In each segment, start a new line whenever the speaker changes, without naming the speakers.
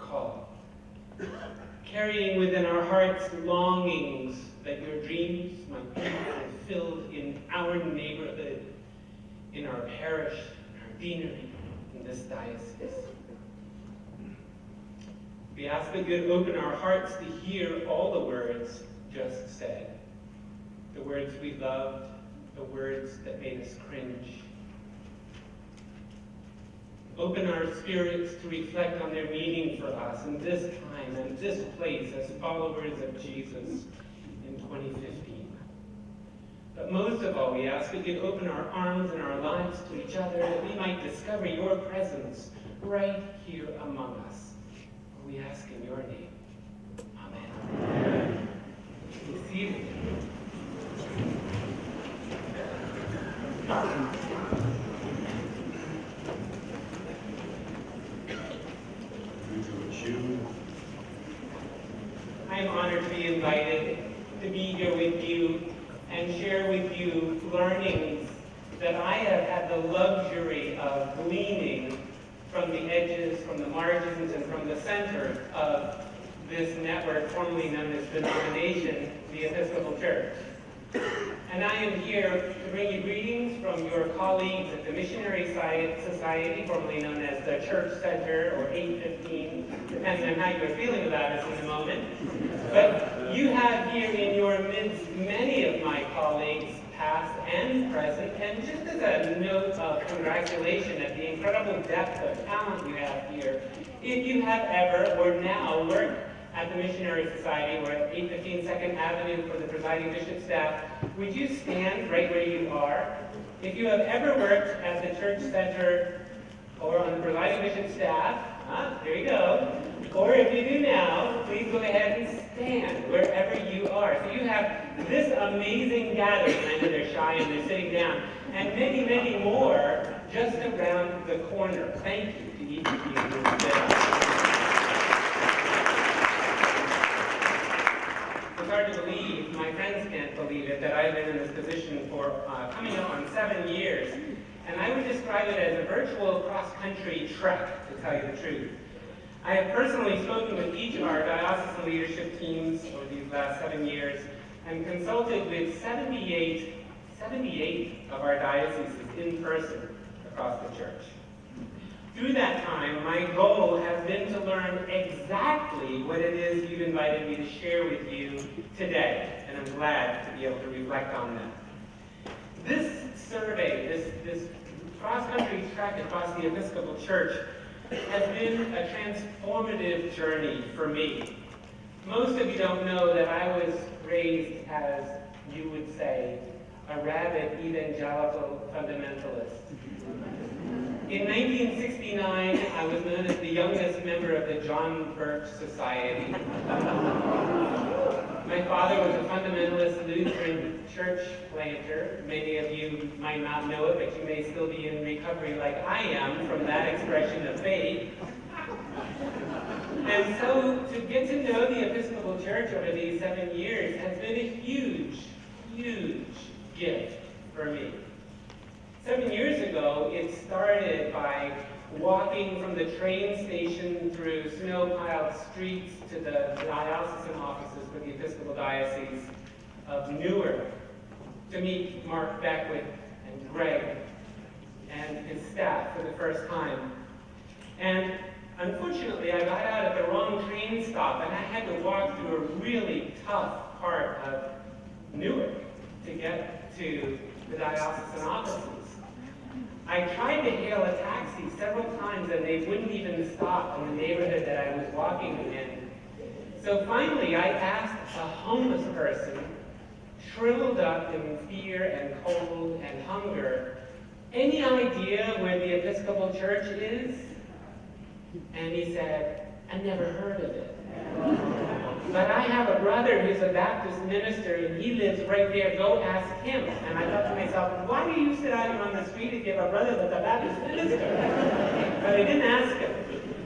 call. Carrying within our hearts longings that your dreams might be fulfilled in our neighborhood, in our parish, in our deanery, in this diocese. We ask that you'd open our hearts to hear all the words just said, the words we loved, the words that made us cringe. Open our spirits to reflect on their meaning for us in this time and this place as followers of Jesus in 2015. But most of all, we ask that you'd open our arms and our lives to each other, that we might discover your presence right here among us. We ask in your name. Amen. Be seated. I am honored to be invited to be here with you and share with you learnings that I have had the luxury of gleaning from the edges, from the margins, and from the center of this network formerly known as denomination, the Episcopal Church. And I am here to bring you greetings from your colleagues at the Missionary Society, formerly known as the Church Center, or 815, depending on how you're feeling about us in a moment. But you have here in your midst many of my colleagues, past and present, and just as a note of congratulation at the incredible depth of talent you have here, if you have ever or now worked at the Missionary Society or at 815 2nd Avenue for the presiding bishop staff, would you stand right where you are? If you have ever worked at the Church Center or on the presiding bishop staff, there you go. Or if you do now, please go ahead and stand wherever you are. So you have this amazing gathering. I know they're shy and they're sitting down. And many, many more just around the corner. Thank you to each of you who stood up. It's hard to believe, my friends can't believe it, that I've been in this position for coming up on 7 years. And I would describe it as a virtual cross-country trek, to tell you the truth. I have personally spoken with each of our diocesan leadership teams over these last 7 years and consulted with 78 of our dioceses in person across the church. Through that time, my goal has been to learn exactly what it is you've invited me to share with you today, and I'm glad to be able to reflect on that. This survey, this cross-country trek across the Episcopal Church has been a transformative journey for me. Most of you don't know that I was raised as, you would say, a rabid evangelical fundamentalist. In 1969, I was known as the youngest member of the John Birch Society. My father was a fundamentalist Lutheran church planter. Many of you might not know it, but you may still be in recovery like I am from that expression of faith. And so to get to know the Episcopal Church over these 7 years has been a huge, huge gift for me. 7 years ago, it started by walking from the train station through snow-piled streets to the diocesan offices for the Episcopal Diocese of Newark to meet Mark Beckwith and Greg and his staff for the first time. And unfortunately, I got out at the wrong train stop and I had to walk through a really tough part of Newark to get to the diocesan offices. I tried to hail a taxi several times and they wouldn't even stop in the neighborhood that I was walking in. So finally I asked a homeless person, shriveled up in fear and cold and hunger, any idea where the Episcopal Church is? And he said, I never heard of it. But I have a brother who's a Baptist minister and he lives right there, go ask him. And I thought to myself, why do you sit out on the street if you have a brother that's a Baptist minister? But I didn't ask him.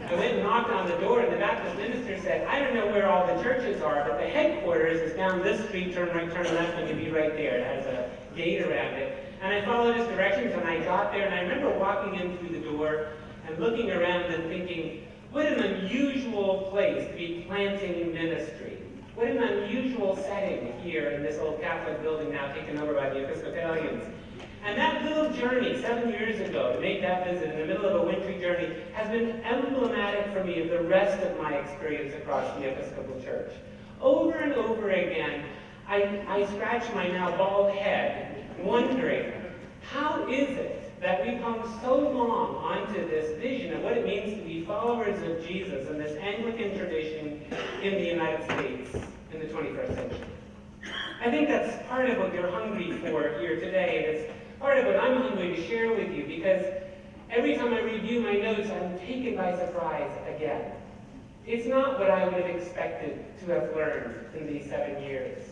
I went and knocked on the door and the Baptist minister said, I don't know where all the churches are, but the headquarters is down this street, turn right, turn left, and you'll be right there. It has a gate around it. And I followed his directions and I got there and I remember walking in through the door and looking around and thinking, What an unusual place to be planting ministry. What an unusual setting here in this old Catholic building now taken over by the Episcopalians. And that little journey 7 years ago to make that visit in the middle of a wintry journey has been emblematic for me of the rest of my experience across the Episcopal Church. Over and over again, I scratch my now bald head wondering, how is it that we've come so long onto this vision of what it means to be followers of Jesus and this Anglican tradition in the United States in the 21st century? I think that's part of what you're hungry for here today, and it's part of what I'm hungry to share with you, because every time I review my notes, I'm taken by surprise again. It's not what I would have expected to have learned in these 7 years.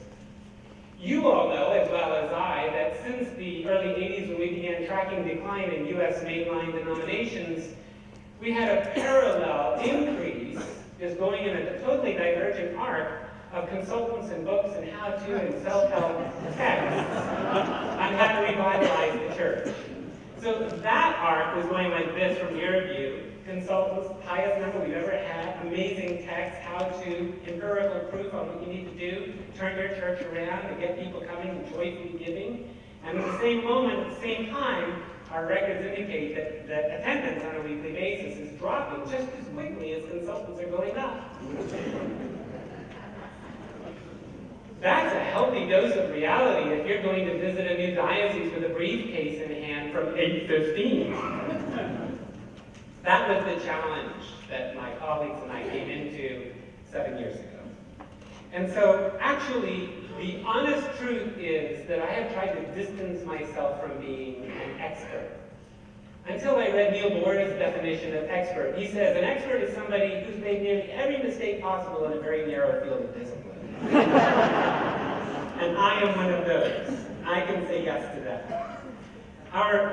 You all know, as well as I, that since the early 80s when we began tracking decline in U.S. mainline denominations, we had a parallel increase, just going in a totally divergent arc, of consultants and books and how-to and self-help texts on how to revitalize the church. So that arc was going like this from your view. Consultants, highest number we've ever had, amazing texts, how-to, empirical proof on what you need to do, turn your church around and get people coming and joyfully giving. And at the same moment, at the same time, our records indicate that attendance on a weekly basis is dropping just as quickly as consultants are going up. That's a healthy dose of reality if you're going to visit a new diocese with a briefcase in hand from 8:15. That was the challenge that my colleagues and I came into 7 years ago. And so, actually, the honest truth is that I have tried to distance myself from being an expert. Until I read Neil Bohr's definition of expert. He says, an expert is somebody who's made nearly every mistake possible in a very narrow field of discipline. And I am one of those. I can say yes to that.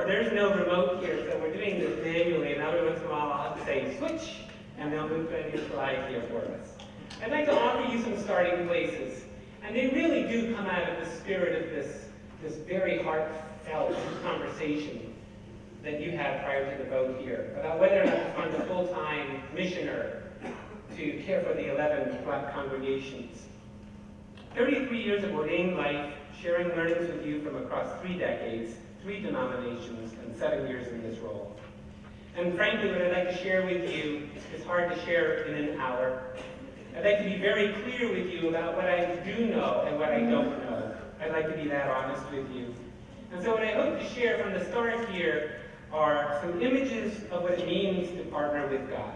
There's no remote here, so we're doing this manually, and every once in a while I'll have to say, switch, and they'll move to a new slide here for us. I'd like to offer you some starting places, and they really do come out of the spirit of this very heartfelt conversation that you had prior to the vote here, about whether or not to fund a full-time missioner to care for the 11 Black congregations. 33 years of ordained life, sharing learnings with you from across 3 decades, 3 denominations, and 7 years in this role. And frankly, what I'd like to share with you is hard to share in an hour. I'd like to be very clear with you about what I do know and what I don't know. I'd like to be that honest with you. And so what I hope to share from the start here are some images of what it means to partner with God.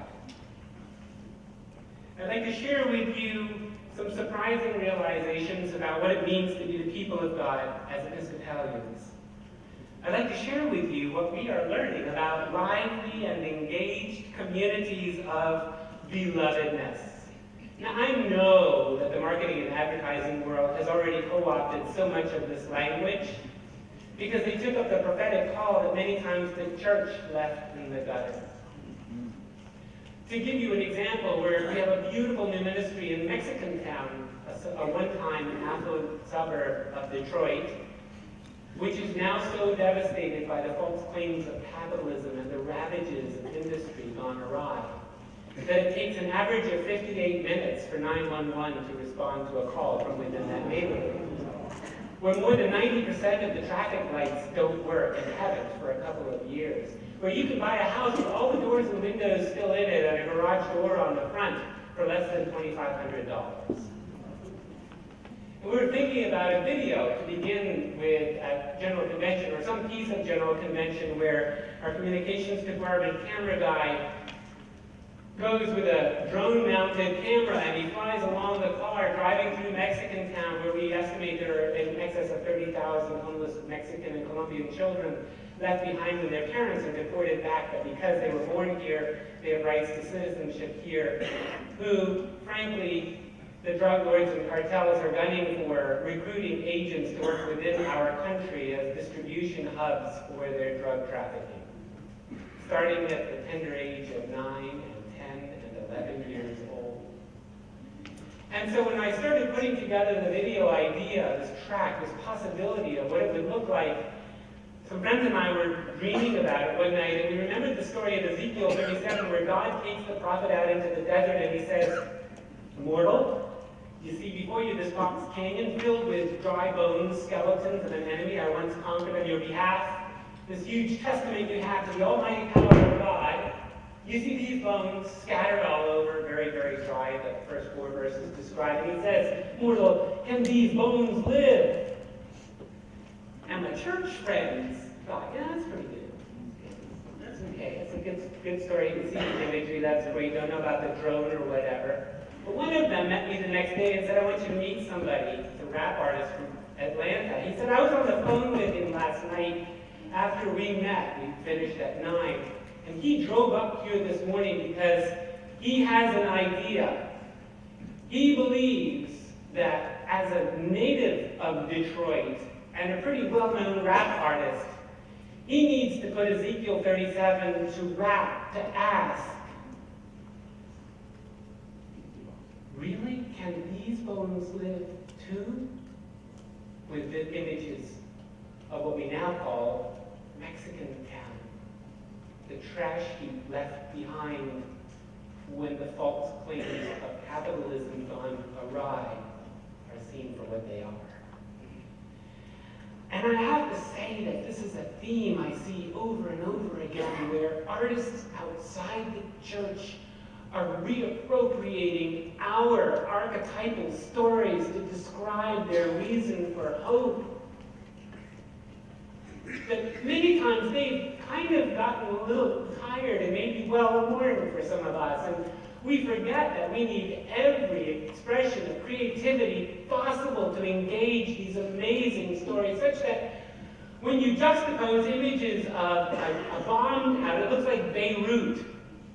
I'd like to share with you some surprising realizations about what it means to be the people of God as Episcopalians. I'd like to share with you what we are learning about lively and engaged communities of belovedness. Now, I know that the marketing and advertising world has already co-opted so much of this language because they took up the prophetic call that many times the church left in the gutter. To give you an example, where we have a beautiful new ministry in Mexican Town, a one-time affluent suburb of Detroit, which is now so devastated by the false claims of capitalism and the ravages of industry gone awry, that it takes an average of 58 minutes for 911 to respond to a call from within that neighborhood, where more than 90% of the traffic lights don't work and haven't for a couple of years, where you can buy a house with all the doors and windows still in it and a garage door on the front for less than $2,500. And we were thinking about a video to begin with at General Convention, or some piece of General Convention, where our communications department camera guy goes with a drone-mounted camera and he flies along the car driving through Mexican Town, where we estimate there are in excess of 30,000 homeless Mexican and Colombian children left behind with their parents and deported back, but because they were born here, they have rights to citizenship here, who, frankly, the drug lords and cartels are gunning for recruiting agents to work within our country as distribution hubs for their drug trafficking, starting at the tender age of 9 and 10 and 11 years old. And so when I started putting together the video idea, this track, this possibility of what it would look like, some friends and I were dreaming about it one night, and we remembered the story of Ezekiel 37, where God takes the prophet out into the desert, and he says, "Mortal, you see before you this box canyon filled with dry bones, skeletons of an enemy I once conquered on your behalf. This huge testament you have to the almighty power of God. You see these bones scattered all over, very, very dry, the first 4 verses describe. And he says, mortal, can these bones live?" And my church friends thought, yeah, that's pretty good. That's okay. It's a good story. You can see the imagery. That's great. Don't know about the drone or whatever. But one of them met me the next day and said, "I want you to meet somebody. It's a rap artist from Atlanta." He said, "I was on the phone with him last night after we met. We finished at 9. And he drove up here this morning because he has an idea. He believes that as a native of Detroit and a pretty well-known rap artist, he needs to put Ezekiel 37 to rap, to ask, really? Can these bones live too?" With the images of what we now call Mexican town. The trash heap left behind when the false claims of capitalism gone awry are seen for what they are. And I have to say that this is a theme I see over and over again, where artists outside the church are reappropriating our archetypal stories to describe their reason for hope. That many times they've kind of gotten a little tired and maybe well-worn for some of us, and we forget that we need every expression of creativity possible to engage these amazing stories, such that when you juxtapose images of a bomb out, it looks like Beirut,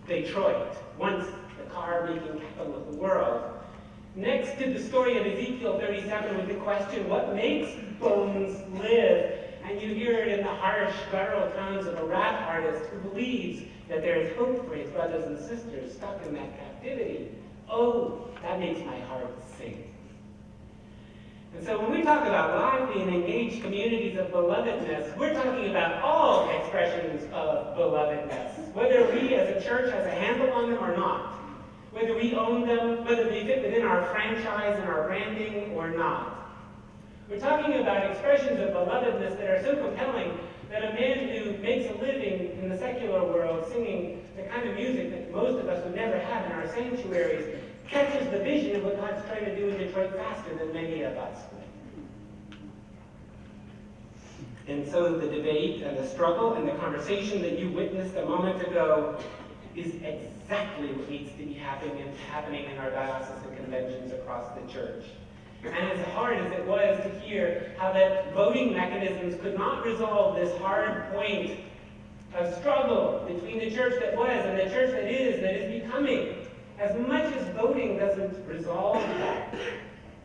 Detroit, once the car-making capital of the world, next to the story of Ezekiel 37 with the question, what makes bones live? And you hear it in the harsh, guttural tones of a rap artist who believes that there is hope for his brothers and sisters stuck in that captivity. Oh, that makes my heart sing. And so when we talk about lively and engaged communities of belovedness, we're talking about all expressions of belovedness, whether we as a church has a handle on them or not, whether we own them, whether they fit within our franchise and our branding or not. We're talking about expressions of belovedness that are so compelling that a man who makes a living in the secular world singing the kind of music that most of us would never have in our sanctuaries catches the vision of what God's trying to do in Detroit faster than many of us. And so the debate and the struggle and the conversation that you witnessed a moment ago is exactly what needs to be happening in our diocesan conventions across the church. And as hard as it was to hear how that voting mechanisms could not resolve this hard point of struggle between the church that was and the church that is becoming, as much as voting doesn't resolve that,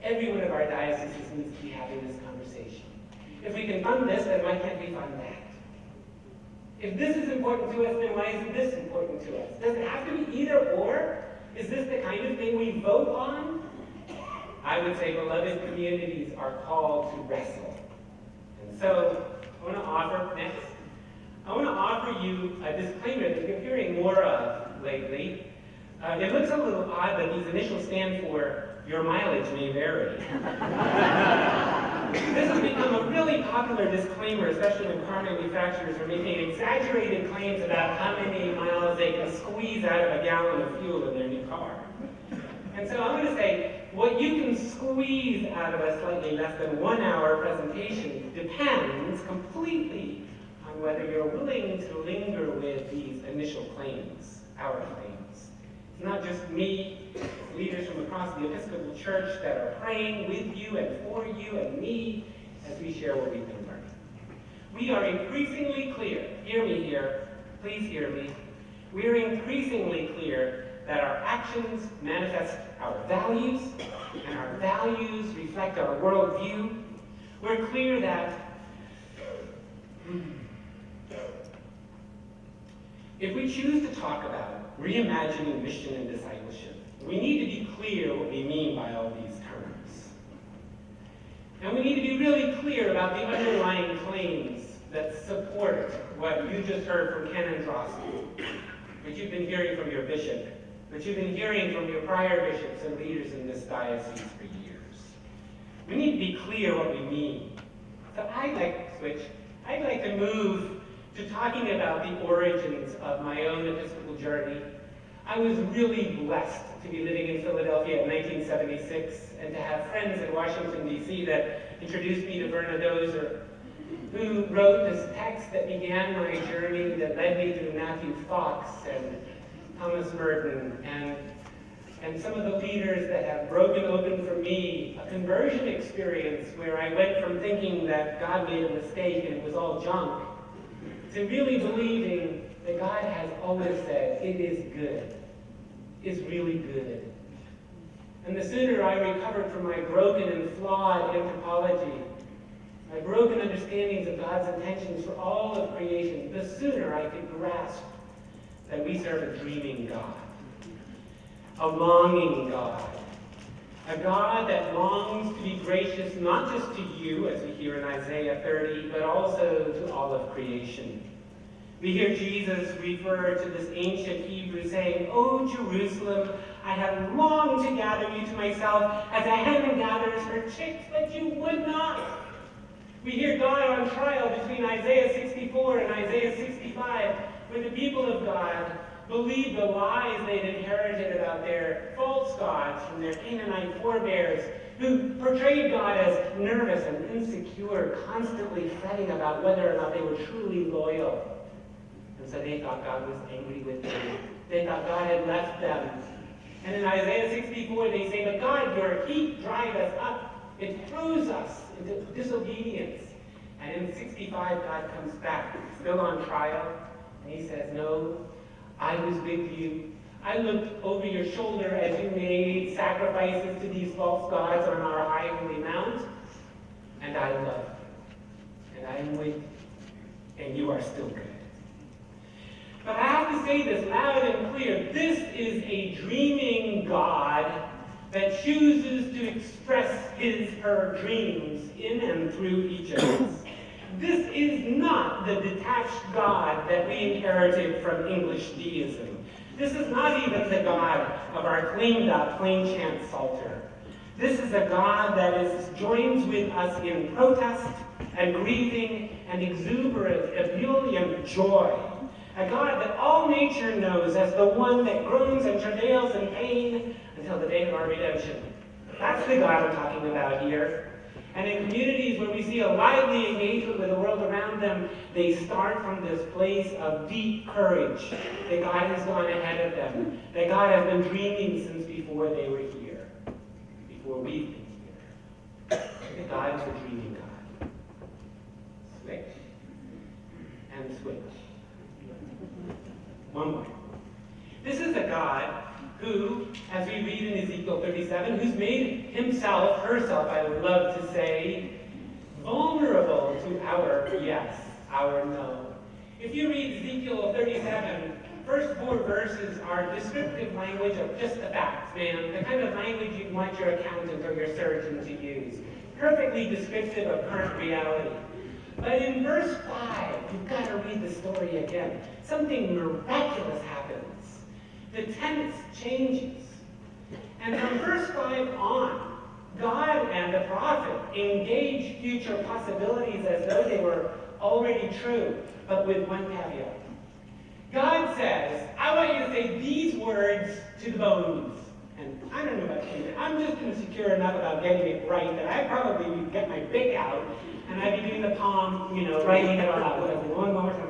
every one of our dioceses needs to be having this conversation. If we can fund this, then why can't we fund that? If this is important to us, then why isn't this important to us? Does it have to be either or? Is this the kind of thing we vote on? I would say beloved communities are called to wrestle. And so I want to offer you a disclaimer that you're hearing more of lately. It looks a little odd that these initials stand for "your mileage may vary." This has become a really popular disclaimer, especially when car manufacturers are making exaggerated claims about how many miles they can squeeze out of a gallon of fuel in their new car. And so I'm going to say, what you can squeeze out of a slightly less than 1 hour presentation depends completely on whether you're willing to linger with these initial claims, our claims. It's not just me, it's leaders from across the Episcopal Church that are praying with you and for you and me as we share what we've been learning. We are increasingly clear, hear me here, please hear me, we are increasingly clear that our actions manifest our values, and our values reflect our worldview. We're clear that if we choose to talk about reimagining mission and discipleship, we need to be clear what we mean by all these terms. And we need to be really clear about the underlying claims that support what you just heard from Ken and Drosky, what you've been hearing from your bishop, what you've been hearing from your prior bishops and leaders in this diocese for years. We need to be clear what we mean. So I'd like to move to talking about the origins of my own episcopal journey. I was really blessed to be living in Philadelphia in 1976 and to have friends in Washington, D.C. that introduced me to Verna Dozer, who wrote this text that began my journey, that led me through Matthew Fox and Thomas Merton and some of the leaders that have broken open for me a conversion experience where I went from thinking that God made a mistake and it was all junk to really believing that God has always said, it is good. It's really good. And the sooner I recovered from my broken and flawed anthropology, my broken understandings of God's intentions for all of creation, the sooner I could grasp that we serve a dreaming God, a longing God, a God that longs to be gracious not just to you, as we hear in Isaiah 30, but also to all of creation. We hear Jesus refer to this ancient Hebrew saying, "O Jerusalem, I have longed to gather you to myself as a hen gathers her chicks, but you would not." We hear God on trial between Isaiah 64 and Isaiah 65, where the people of God believed the lies they'd inherited about their false gods from their Canaanite forebears, who portrayed God as nervous and insecure, constantly fretting about whether or not they were truly loyal. And so they thought God was angry with them. They thought God had left them. And in Isaiah 64, they say, "But God, your heat dried us up. It throws us into disobedience." And in 65, God comes back, still on trial, and he says, "No, I was with you. I looked over your shoulder as you made sacrifices to these false gods on our high holy mount, and I loved you. And I am with you, and you are still good." But I have to say this loud and clear. This is a dreaming God that chooses to express her dreams in and through each of us. This is not the detached God that we inherited from English deism. This is not even the God of our cleaned up, plain chant psalter. This is a God that joins with us in protest and grieving and exuberant, ebullient joy. A God that all nature knows as the one that groans and travails in pain until the day of our redemption. That's the God I'm talking about here. And in communities where we see a lively engagement with the world around them, they start from this place of deep courage that God has gone ahead of them, that God has been dreaming since before they were here, before we've been here. That God is a dreaming God. Switch and switch. One more. This is a God who, as we read in Ezekiel 37, who's made himself, herself, I would love to say, vulnerable to our yes, our no. If you read Ezekiel 37, first 4 verses are descriptive language of just the facts, man. The kind of language you'd want your accountant or your surgeon to use. Perfectly descriptive of current reality. But in verse 5, you've got to read the story again. Something miraculous happens. The tense changes. And from verse 5 on, God and the prophet engage future possibilities as though they were already true, but with one caveat. God says, "I want you to say these words to the bones." And I don't know about you, I'm just insecure enough about getting it right that I probably would get my Bic out and I'd be doing the palm, writing it all out. One more time,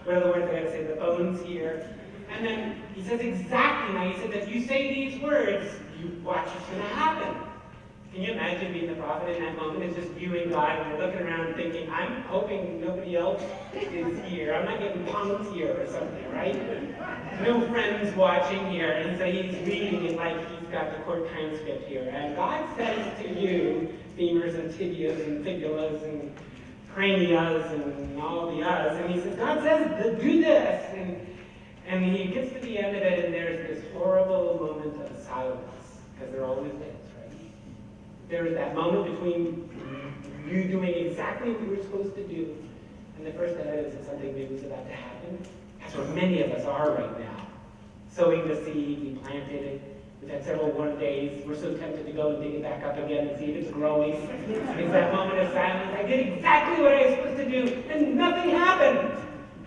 what are the words I gotta say? The bones here. And then he says exactly, now he says, if you say these words, you watch what's going to happen. Can you imagine being the prophet in that moment? It's just you and God, and you're looking around thinking, I'm hoping nobody else is here. I'm not getting punked here or something, right? No friends watching here. And so he's reading it like he's got the court transcript here. And God says to you, femurs and tibias and fibulas and cranias and all the others, and he says, God says, do this. And he gets to the end of it, and there's this horrible moment of silence, because there always is, right? There is that moment between you doing exactly what you were supposed to do And the first evidence that something big was about to happen, that's where many of us are right now. Sowing the seed, we planted it. We've had several warm days. We're so tempted to go and dig it back up again and see if it's growing. It's that moment of silence. I did exactly what I was supposed to do, and nothing happened.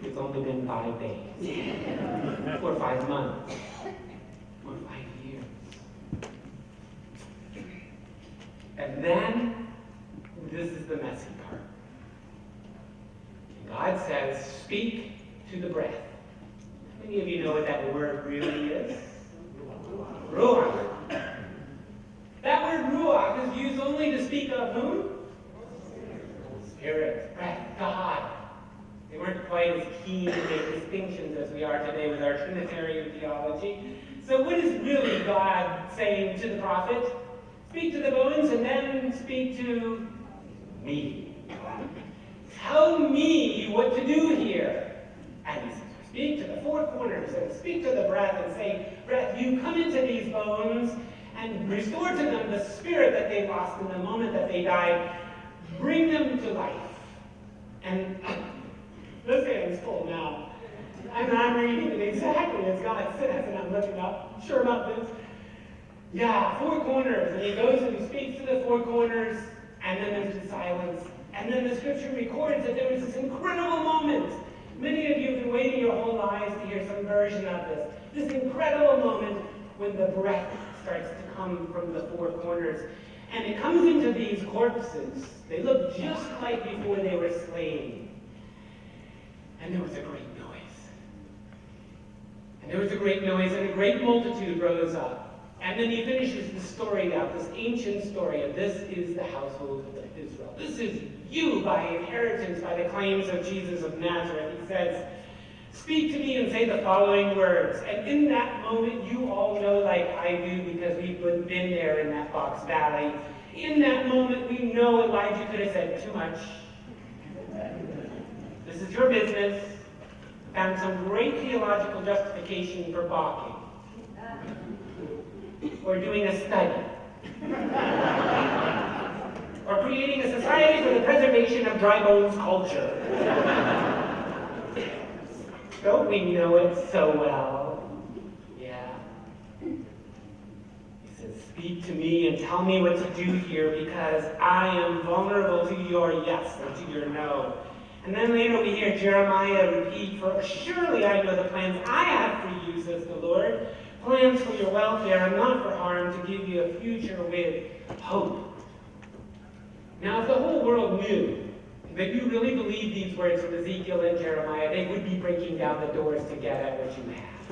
It's only been 5 days, or 5 months, or 5 years. And then, this is the messy part. God says, speak to the breath. How many of you know what that word really is? Ruach. That word ruach is used only to speak of whom? Spirit, breath, God. They weren't quite as keen to make distinctions as we are today with our Trinitarian theology. So what is really God saying to the prophet? Speak to the bones and then speak to me. Tell me what to do here. And he says, speak to the four corners and speak to the breath and say, breath, you come into these bones and restore to them the spirit that they lost in the moment that they died. Bring them to life. And this hand's full now. And I'm reading it exactly as God says, and I'm looking up. Sure about this? Yeah, four corners. And he goes and he speaks to the four corners, and then there's the silence. And then the scripture records that there was this incredible moment. Many of you have been waiting your whole lives to hear some version of this. This incredible moment when the breath starts to come from the four corners. And it comes into these corpses. They look just like before they were slain. And there was a great noise. And there was a great noise, and a great multitude rose up. And then he finishes the story out, this ancient story of this is the household of Israel. This is you by inheritance, by the claims of Jesus of Nazareth. He says, speak to me and say the following words. And in that moment, you all know like I do because we've been there in that Fox Valley. In that moment, we know Elijah could have said too much. This is your business. Found some great theological justification for balking. Or doing a study. Or creating a society for the preservation of dry bones culture. Don't we know it so well? Yeah. He says, speak to me and tell me what to do here because I am vulnerable to your yes or to your no. And then later we hear Jeremiah repeat, for surely I know the plans I have for you, says the Lord. Plans for your welfare and not for harm, to give you a future with hope. Now, if the whole world knew that you really believed these words from Ezekiel and Jeremiah, they would be breaking down the doors to get at what you have.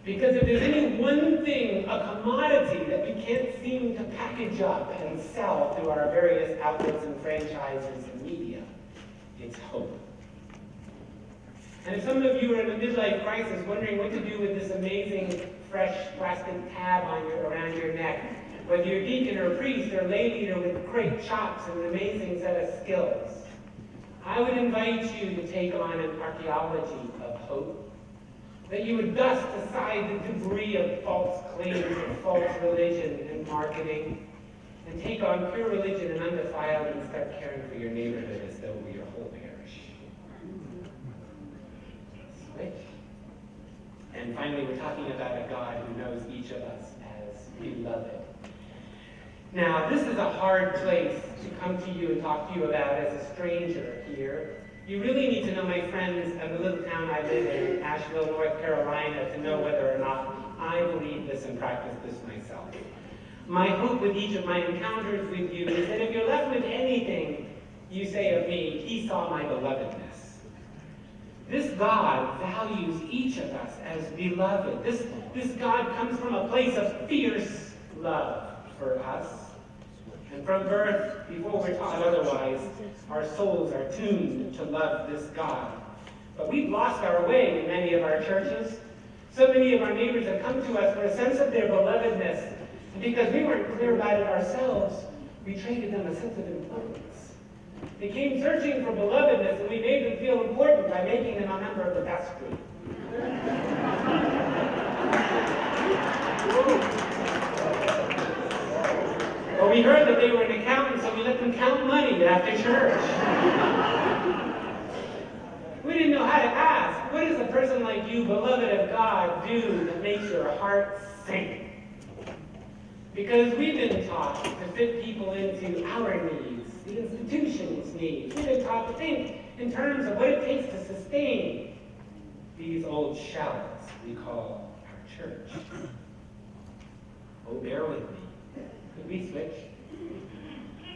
Because if there's any one thing, a commodity that we can't seem to package up and sell through our various outlets and franchises and media, it's hope. And if some of you are in a midlife crisis wondering what to do with this amazing fresh plastic tab around your neck, whether you're deacon or priest or lay leader with great chops and an amazing set of skills, I would invite you to take on an archaeology of hope. That you would dust aside the debris of false claims and false religion and marketing, and take on pure religion and undefiled and start caring for your neighborhood as though we were your whole parish. Switch. And finally, we're talking about a God who knows each of us as beloved. Now, this is a hard place to come to you and talk to you about as a stranger here. You really need to know my friends and the little town I live in, Asheville, North Carolina, to know whether or not I believe this and practice this myself. My hope with each of my encounters with you is that if you're left with anything you say of me, he saw my belovedness. This God values each of us as beloved. This God comes from a place of fierce love for us. And from birth, before we're taught otherwise, our souls are tuned to love this God. But we've lost our way in many of our churches. So many of our neighbors have come to us for a sense of their belovedness. And because we weren't clear about it ourselves, we traded them a sense of importance. They came searching for belovedness, and we made them feel important by making them a member of the best group. Or we heard that they were an accountant, so we let them count money after church. person like you, beloved of God, do that makes your heart sink? Because we've been taught to fit people into our needs, the institution's needs. We've been taught to think in terms of what it takes to sustain these old shallots we call our church. Oh, bear with me. Could we switch?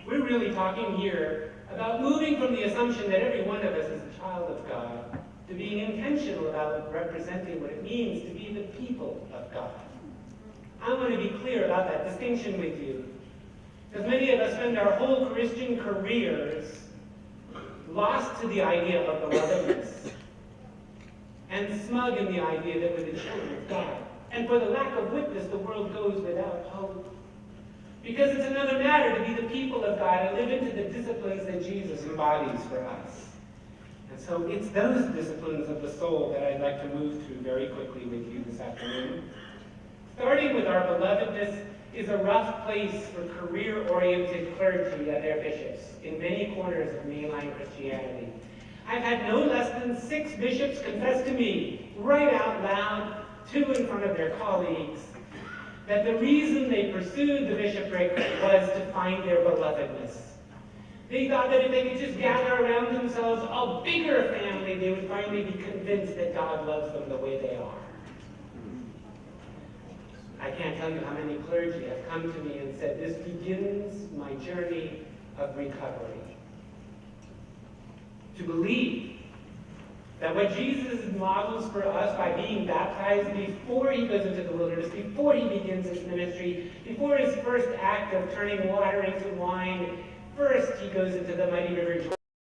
We're really talking here about moving from the assumption that every one of us is a child of God to being intentional about representing what it means to be the people of God. I want to be clear about that distinction with you, because many of us spend our whole Christian careers lost to the idea of belovedness and smug in the idea that we're the children of God. And for the lack of witness, the world goes without hope. Because it's another matter to be the people of God and live into the disciplines that Jesus embodies for us. And so it's those disciplines of the soul that I'd like to move through very quickly with you this afternoon. Starting with our belovedness is a rough place for career-oriented clergy and their bishops in many corners of mainline Christianity. I've had no less than 6 bishops confess to me, right out loud, 2 in front of their colleagues, that the reason they pursued the bishopric was to find their belovedness. They thought that if they could just gather around themselves a bigger family, they would finally be convinced that God loves them the way they are. I can't tell you how many clergy have come to me and said, this begins my journey of recovery. To believe that what Jesus models for us by being baptized before he goes into the wilderness, before he begins his ministry, before his first act of turning water into wine, first he goes into the mighty river Jordan.